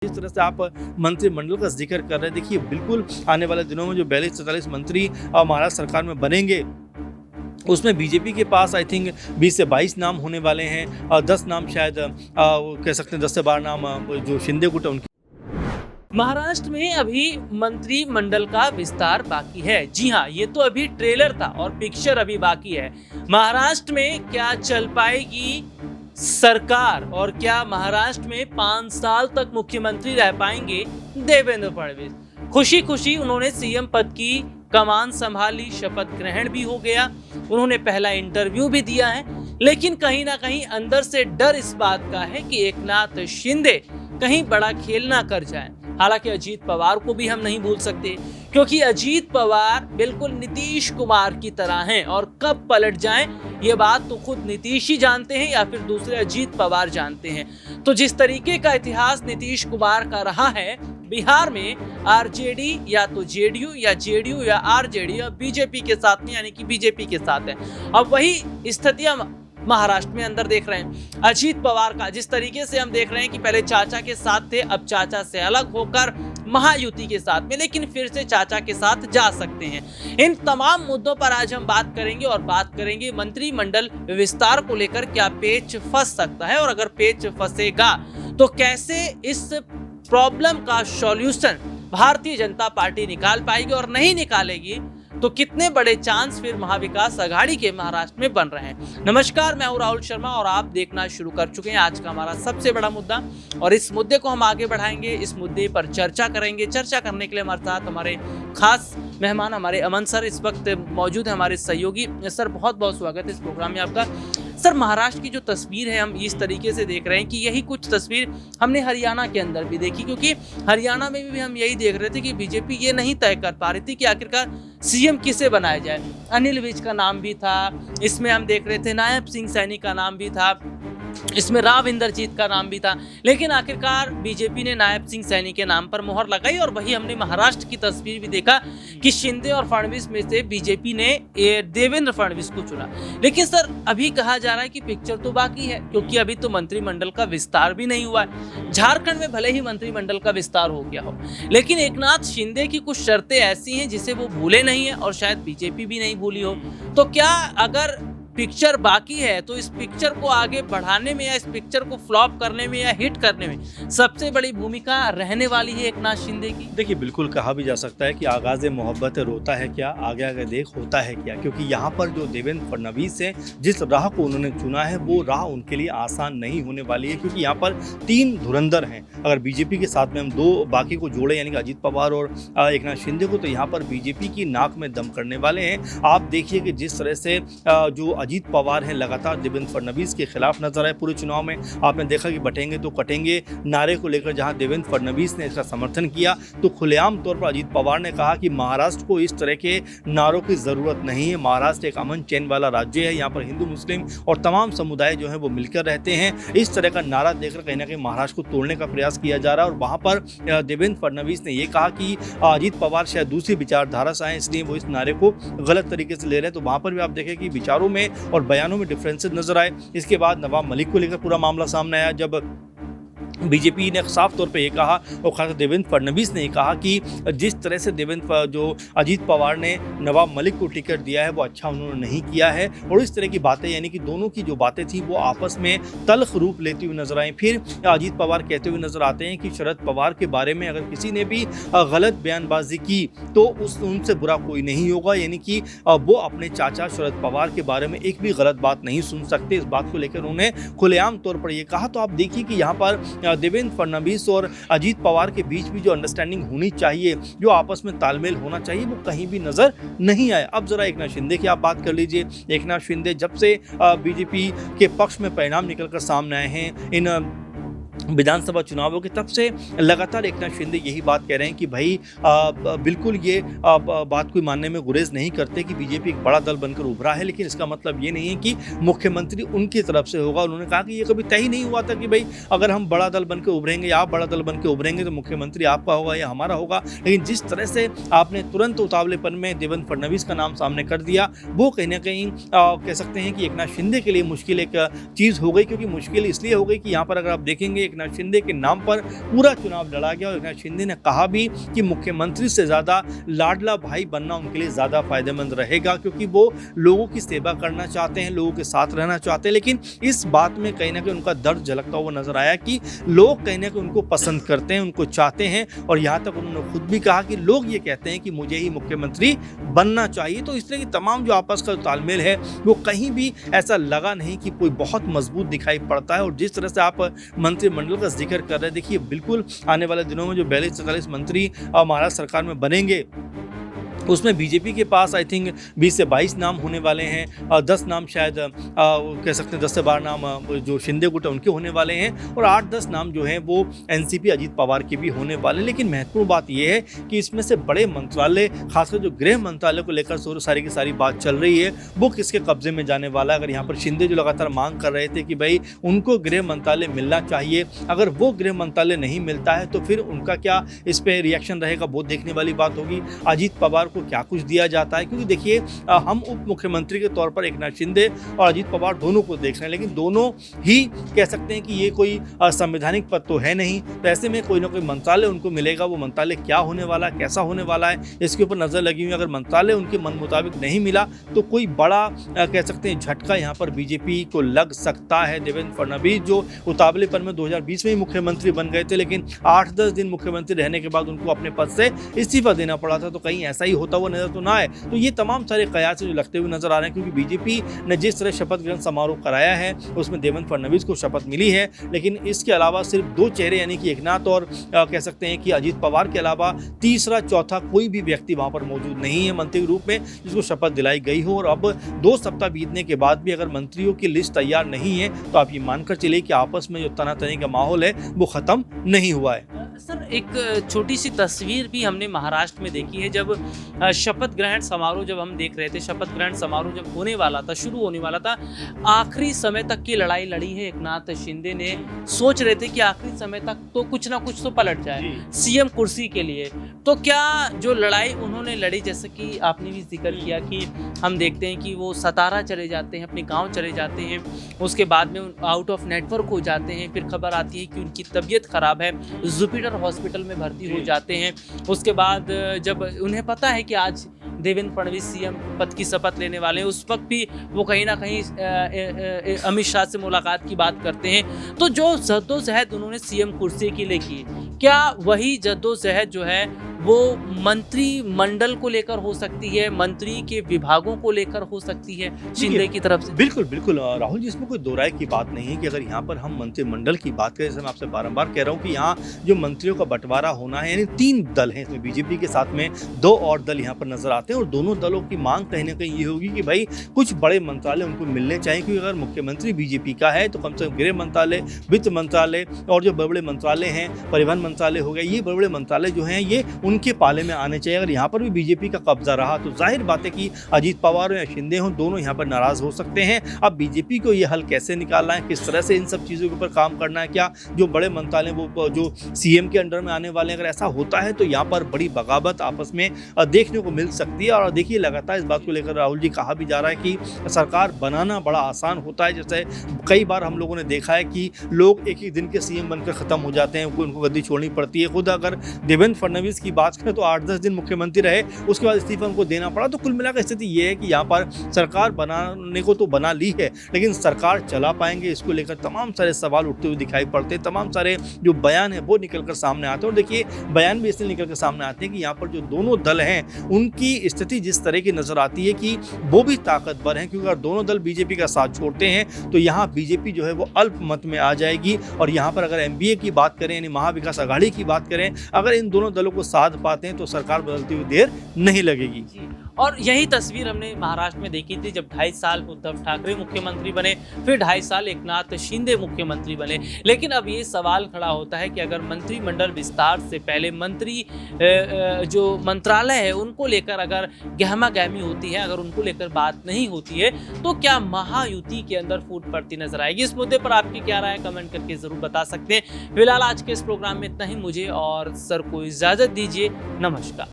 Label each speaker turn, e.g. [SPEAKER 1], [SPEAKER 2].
[SPEAKER 1] जिस तरह से आप मंत्रिमंडल का जिक्र कर रहे हैं, देखिए बिल्कुल आने वाले दिनों में जो 42-44 मंत्री महाराष्ट्र सरकार में बनेंगे, उसमें बीजेपी के पास आई थिंक 20 से 22 नाम होने वाले हैं और 10 नाम शायद कह सकते हैं 10 से 12 नाम जो शिंदे गुट है उनके।
[SPEAKER 2] महाराष्ट्र में अभी मंत्रिमंडल का विस्तार बाकी है। जी हाँ, ये तो अभी ट्रेलर था और पिक्चर अभी बाकी है। महाराष्ट्र में क्या चल पाएगी सरकार और क्या महाराष्ट्र में 5 साल तक मुख्यमंत्री रह पाएंगे देवेंद्र फडणवीस। खुशी खुशी उन्होंने सीएम पद की कमान संभाली, शपथ ग्रहण भी हो गया, उन्होंने पहला इंटरव्यू भी दिया है, लेकिन कहीं ना कहीं अंदर से डर इस बात का है कि एकनाथ शिंदे कहीं बड़ा खेल ना कर जाएं। हालांकि अजीत पवार को भी हम नहीं भूल सकते, क्योंकि अजीत पवार बिल्कुल नीतीश कुमार की तरह हैं और कब पलट जाएं ये बात तो खुद नीतीश ही जानते हैं या फिर दूसरे अजीत पवार जानते हैं। तो जिस तरीके का इतिहास नीतीश कुमार का रहा है, बिहार में आरजेडी या तो जेडीयू या जेडीयू या आरजेडी या बीजेपी के साथ में, यानी कि बीजेपी के साथ है। अब वही स्थितियां महाराष्ट्र में अंदर देख रहे हैं। अजीत पवार का जिस तरीके से हम देख रहे हैं कि पहले चाचा के साथ थे, अब चाचा से अलग होकर महायुति के साथ में, लेकिन फिर से चाचा के साथ जा सकते हैं। इन तमाम मुद्दों पर आज हम बात करेंगे और बात करेंगे मंत्रिमंडल विस्तार को लेकर क्या पेच फंस सकता है, और अगर पेच फंसेगा तो कैसे इस प्रॉब्लम का सॉल्यूशन भारतीय जनता पार्टी निकाल पाएगी, और नहीं निकालेगी तो कितने बड़े चांस फिर महाविकास आघाड़ी के महाराष्ट्र में बन रहे हैं। नमस्कार, मैं हूं राहुल शर्मा और आप देखना शुरू कर चुके हैं आज का हमारा सबसे बड़ा मुद्दा, और इस मुद्दे को हम आगे बढ़ाएंगे, इस मुद्दे पर चर्चा करेंगे। चर्चा करने के लिए हमारे साथ हमारे खास मेहमान हमारे अमन सर इस वक्त मौजूद है, हमारे सहयोगी। सर बहुत बहुत स्वागत है इस प्रोग्राम में आपका। सर, महाराष्ट्र की जो तस्वीर है हम इस तरीके से देख रहे हैं कि यही कुछ तस्वीर हमने हरियाणा के अंदर भी देखी, क्योंकि हरियाणा में भी हम यही देख रहे थे कि बीजेपी ये नहीं तय कर पा रही थी कि आखिरकार सीएम किसे बनाया जाए। अनिल विज का नाम भी था, इसमें हम देख रहे थे नायब सिंह सैनी का नाम भी था, इसमें राव इंद्रजीत का नाम भी था, लेकिन आखिरकार बीजेपी ने नायब सिंह सैनी के नाम पर मोहर लगाई। और वही हमने महाराष्ट्र की तस्वीर भी देखा कि शिंदे और फडणवीस में से बीजेपी ने देवेंद्र फडणवीस को चुना। लेकिन सर, अभी कहा जा रहा है कि पिक्चर तो बाकी है, क्योंकि अभी तो मंत्रिमंडल का विस्तार भी नहीं हुआ है। झारखंड में भले ही मंत्रिमंडल का विस्तार हो गया हो, लेकिन एकनाथ शिंदे की कुछ शर्तें ऐसी हैं जिसे वो भूले नहीं है और शायद बीजेपी भी नहीं भूली हो। तो क्या अगर पिक्चर बाकी है तो इस पिक्चर को आगे बढ़ाने में या इस पिक्चर को फ्लॉप करने में या हिट करने में सबसे बड़ी भूमिका रहने वाली है एकनाथ शिंदे की?
[SPEAKER 1] देखिए बिल्कुल कहा भी जा सकता है कि आगाज़ मोहब्बत रोता है क्या, आगे आगे देख होता है क्या, क्योंकि यहाँ पर जो देवेंद्र फडणवीस है, जिस राह को उन्होंने चुना है वो राह उनके लिए आसान नहीं होने वाली है, क्योंकि यहाँ पर 3 धुरंधर हैं। अगर बीजेपी के साथ में हम 2 बाकी को जोड़े, यानी कि अजीत पवार और एकनाथ शिंदे को, तो यहाँ पर बीजेपी की नाक में दम करने वाले हैं। आप देखिए कि जिस तरह से जो अजीत पवार हैं लगातार देवेंद्र फडणवीस के खिलाफ नजर आए पूरे चुनाव में। आपने देखा कि बटेंगे तो कटेंगे नारे को लेकर जहां देवेंद्र फडणवीस ने इसका समर्थन किया, तो खुलेआम तौर पर अजीत पवार ने कहा कि महाराष्ट्र को इस तरह के नारों की जरूरत नहीं है। महाराष्ट्र एक अमन चैन वाला राज्य है, यहाँ पर हिंदू मुस्लिम और तमाम समुदाय जो है वो मिलकर रहते हैं। इस तरह का नारा देकर कहीं ना कहीं महाराष्ट्र को तोड़ने का प्रयास किया जा रहा है। और वहां पर देवेंद्र फडणवीस ने यह कहा कि अजीत पवार शायद दूसरी विचारधारा से आए, इसलिए वो इस नारे को गलत तरीके से ले रहे हैं। तो वहां पर भी आप देखें कि विचारों में और बयानों में डिफरेंसेस नजर आए। इसके बाद नवाब मलिक को लेकर पूरा मामला सामने आया, जब बीजेपी ने साफ तौर पे ये कहा और खासकर देवेंद्र फडणवीस ने कहा कि जिस तरह से जो अजीत पवार ने नवाब मलिक को टिकट दिया है वो अच्छा उन्होंने नहीं किया है, और इस तरह की बातें, यानी कि दोनों की जो बातें थी वो आपस में तल्ख रूप लेती हुई नजर आई। फिर अजीत पवार कहते हुए नजर आते हैं कि शरद पवार के बारे में अगर किसी ने भी गलत बयानबाजी की तो उनसे बुरा कोई नहीं होगा, यानी कि वो अपने चाचा शरद पवार के बारे में एक भी गलत बात नहीं सुन सकते। इस बात को लेकर उन्होंने खुलेआम तौर पर यह कहा। तो आप देखिए कि यहाँ पर देवेंद्र फडणवीस और अजीत पवार के बीच भी जो अंडरस्टैंडिंग होनी चाहिए, जो आपस में तालमेल होना चाहिए, वो कहीं भी नजर नहीं आया। अब जरा एकनाथ शिंदे की आप बात कर लीजिए। एकनाथ शिंदे जब से बीजेपी के पक्ष में परिणाम निकलकर सामने आए हैं इन विधानसभा चुनावों के, तब से लगातार एकनाथ शिंदे यही बात कह रहे हैं कि भाई बिल्कुल ये बात कोई मानने में गुरेज नहीं करते कि बीजेपी एक बड़ा दल बनकर उभरा है, लेकिन इसका मतलब ये नहीं है कि मुख्यमंत्री उनकी तरफ से होगा। उन्होंने कहा कि ये कभी तय ही नहीं हुआ था कि भाई अगर हम बड़ा दल बनकर उभरेंगे या आप बड़ा दल बनकर उभरेंगे तो मुख्यमंत्री आपका होगा या हमारा होगा। लेकिन जिस तरह से आपने तुरंत उतावलेपन में देवेंद्र फडणवीस का नाम सामने कर दिया, वो कहीं ना कहीं कह सकते हैं कि एकनाथ शिंदे के लिए मुश्किल एक चीज़ हो गई, क्योंकि मुश्किल इसलिए हो गई कि यहाँ पर अगर आप देखेंगे एकनाथ शिंदे के नाम पर पूरा चुनाव लड़ा गया और एकनाथ शिंदे ने कहा भी कि मुख्यमंत्री से ज़्यादा लाडला भाई बनना उनके लिए ज़्यादा फायदेमंद रहेगा, क्योंकि वो लोगों की सेवा करना चाहते हैं, लोगों के साथ रहना चाहते हैं। लेकिन इस बात में कहीं ना कहीं उनका दर्द झलकता हुआ नजर आया कि लोग कहीं ना कहीं उनको पसंद करते हैं, उनको चाहते हैं, और यहाँ तक उन्होंने खुद भी कहा कि लोग ये कहते हैं कि मुझे ही मुख्यमंत्री बनना चाहिए। तो इस तरह की तमाम जो आपस का तालमेल है वो कहीं भी ऐसा लगा नहीं कि कोई बहुत मजबूत दिखाई पड़ता है। और जिस तरह से आप मंत्रिमंडल का जिक्र कर रहे हैं, देखिए बिल्कुल आने वाले दिनों में जो 42-44 मंत्री महाराष्ट्र सरकार में बनेंगे उसमें बीजेपी के पास आई थिंक 20 से 22 नाम होने वाले हैं, 10 नाम शायद कह सकते हैं 10 से 12 नाम जो शिंदे गुट है उनके होने वाले हैं, और 8-10 नाम जो हैं वो एनसीपी अजीत पवार के भी होने वाले हैं। लेकिन महत्वपूर्ण बात यह है कि इसमें से बड़े मंत्रालय, खासकर जो गृह मंत्रालय को लेकर सारी की सारी बात चल रही है, वो किसके कब्जे में जाने वाला है। अगर यहाँ पर शिंदे जो लगातार मांग कर रहे थे कि भाई उनको गृह मंत्रालय मिलना चाहिए, अगर वो गृह मंत्रालय नहीं मिलता है तो फिर उनका क्या इस पर रिएक्शन रहेगा, वो देखने वाली बात होगी। अजीत पवार को क्या कुछ दिया जाता है, क्योंकि देखिए हम उप मुख्यमंत्री के तौर पर एकनाथ शिंदे और अजीत पवार दोनों को देख रहे हैं, लेकिन दोनों ही कह सकते हैं कि ये कोई संवैधानिक पद तो है नहीं। तो ऐसे में कोई ना कोई मंत्रालय उनको मिलेगा, वो मंत्रालय क्या होने वाला है, कैसा होने वाला है, इसके ऊपर नजर लगी हुई। अगर मंत्रालय उनके मन मुताबिक नहीं मिला तो कोई बड़ा कह सकते हैं झटका यहाँ पर बीजेपी को लग सकता है। देवेंद्र फडणवीस जो उतावलेपन में 2020 में ही मुख्यमंत्री बन गए थे, लेकिन 8-10 दिन मुख्यमंत्री रहने के बाद उनको अपने पद से इस्तीफा देना पड़ा था, तो कहीं ऐसा ही होता हुआ नजर तो ना आए। तो ये तमाम सारे कयास जो लगते हुए नजर आ रहे हैं, क्योंकि बीजेपी ने जिस तरह शपथ ग्रहण समारोह कराया है उसमें देवेंद्र फडणवीस को शपथ मिली है, लेकिन इसके अलावा सिर्फ 2 चेहरे यानी कि एकनाथ और कह सकते हैं कि अजीत पवार के अलावा तीसरा चौथा कोई भी व्यक्ति वहां पर मौजूद नहीं है मंत्री के रूप में जिसको शपथ दिलाई गई हो। और अब 2 सप्ताह बीतने के बाद भी अगर मंत्रियों की लिस्ट तैयार नहीं है तो आप ये मानकर चलिए कि आपस में जो तनातनी का माहौल है वो खत्म नहीं हुआ है।
[SPEAKER 2] सर, एक छोटी सी तस्वीर भी हमने महाराष्ट्र में देखी है। जब शपथ ग्रहण समारोह जब हम देख रहे थे, शपथ ग्रहण समारोह जब होने वाला था, शुरू होने वाला था, आखिरी समय तक की लड़ाई लड़ी है एकनाथ शिंदे ने। सोच रहे थे कि आखिरी समय तक तो कुछ ना कुछ तो पलट जाए सीएम कुर्सी के लिए। तो क्या जो लड़ाई उन्होंने लड़ी, जैसे कि आपने भी जिक्र किया कि हम देखते हैं कि वो सतारा चले जाते हैं, अपने गाँव चले जाते हैं, उसके बाद में आउट ऑफ नेटवर्क हो जाते हैं, फिर खबर आती है कि उनकी तबीयत खराब है, जुपिटर हॉस्पिटल में भर्ती हो जाते हैं। उसके बाद जब उन्हें पता है कि आज देवेंद्र फडणवीस सीएम पद की शपथ लेने वाले हैं, उस वक्त भी वो कहीं ना कहीं अमित शाह से मुलाकात की बात करते हैं। तो जो जद्दोजहद उन्होंने सीएम कुर्सी के लिए की, क्या वही जद्दोजहद जो है वो मंत्रिमंडल को लेकर हो सकती है, मंत्री के विभागों को लेकर हो सकती है शिंदे की तरफ से?
[SPEAKER 1] बिल्कुल बिल्कुल राहुल जी, इसमें कोई दो राय की बात नहीं है कि अगर यहाँ पर हम मंत्रिमंडल की बात करें, जैसे मैं आपसे बारंबार कह रहा हूँ कि यहाँ जो मंत्रियों का बंटवारा होना है, यानी 3 दल हैं इसमें, बीजेपी के साथ में 2 और दल यहाँ पर नजर आते हैं, और दोनों दलों की मांग कहीं ना कहीं ये होगी कि भाई कुछ बड़े मंत्रालय उनको मिलने चाहिए, क्योंकि अगर मुख्यमंत्री बीजेपी का है तो कम से कम गृह मंत्रालय, वित्त मंत्रालय और जो बड़े बड़े मंत्रालय हैं, परिवहन मंत्रालय हो गया, ये बड़े बड़े मंत्रालय जो हैं ये उनके पाले में आने चाहिए। अगर यहाँ पर भी बीजेपी का कब्जा रहा तो जाहिर बात है कि अजीत पवार या शिंदे हों, दोनों यहाँ पर नाराज हो सकते हैं। अब बीजेपी को ये हल कैसे निकालना है, किस तरह से इन सब चीज़ों के ऊपर काम करना है, क्या जो बड़े मंत्रालय वो जो सीएम के अंडर में आने वाले हैं, अगर ऐसा होता है तो यहाँ पर बड़ी बगावत आपस में देखने को मिल सकती है। और देखिए लगातार इस बात को लेकर राहुल जी कहा भी जा रहा है कि सरकार बनाना बड़ा आसान होता है। जैसे कई बार हम लोगों ने देखा है कि लोग एक ही दिन के सीएम बनकर खत्म हो जाते हैं, उनको गद्दी छोड़नी पड़ती है। खुद अगर देवेंद्र फडणवीस की बात करें तो 8-10 दिन मुख्यमंत्री रहे, उसके बाद इस्तीफा उनको देना पड़ा। तो कुल मिलाकर स्थिति ये है कि यहाँ पर सरकार बनाने को तो बना ली है, लेकिन सरकार चला पाएंगे, इसको लेकर तमाम सारे सवाल उठते हुए दिखाई पड़ते हैं। तमाम सारे जो बयान है वो निकल कर सामने आते हैं, और देखिए बयान भी इसलिए निकल कर सामने आते हैं कि यहाँ पर जो दोनों दल हैं उनकी स्थिति जिस तरह की नजर आती है कि वो भी ताकतवर हैं, क्योंकि अगर दोनों दल बीजेपी का साथ छोड़ते हैं तो यहाँ बीजेपी जो है वो अल्प मत में आ जाएगी। और यहाँ पर अगर एमबीए की बात करें, यानी महाविकास आघाड़ी की बात करें, अगर इन दोनों दलों को साध पाते हैं तो सरकार बदलती हुई देर नहीं लगेगी।
[SPEAKER 2] और यही तस्वीर हमने महाराष्ट्र में देखी थी जब 2.5 साल उद्धव ठाकरे मुख्यमंत्री बने, फिर 2.5 साल एकनाथ शिंदे मुख्यमंत्री बने। लेकिन अब ये सवाल खड़ा होता है कि अगर मंत्रिमंडल विस्तार से पहले मंत्री जो मंत्रालय है उनको लेकर अगर गहमा गहमी होती है, अगर उनको लेकर बात नहीं होती है, तो क्या महायुति के अंदर फूट पड़ती नजर आएगी? इस मुद्दे पर आपकी क्या राय, कमेंट करके जरूर बता सकते हैं। फिलहाल आज के इस प्रोग्राम में इतना ही। मुझे और सर को इजाजत दीजिए। नमस्कार।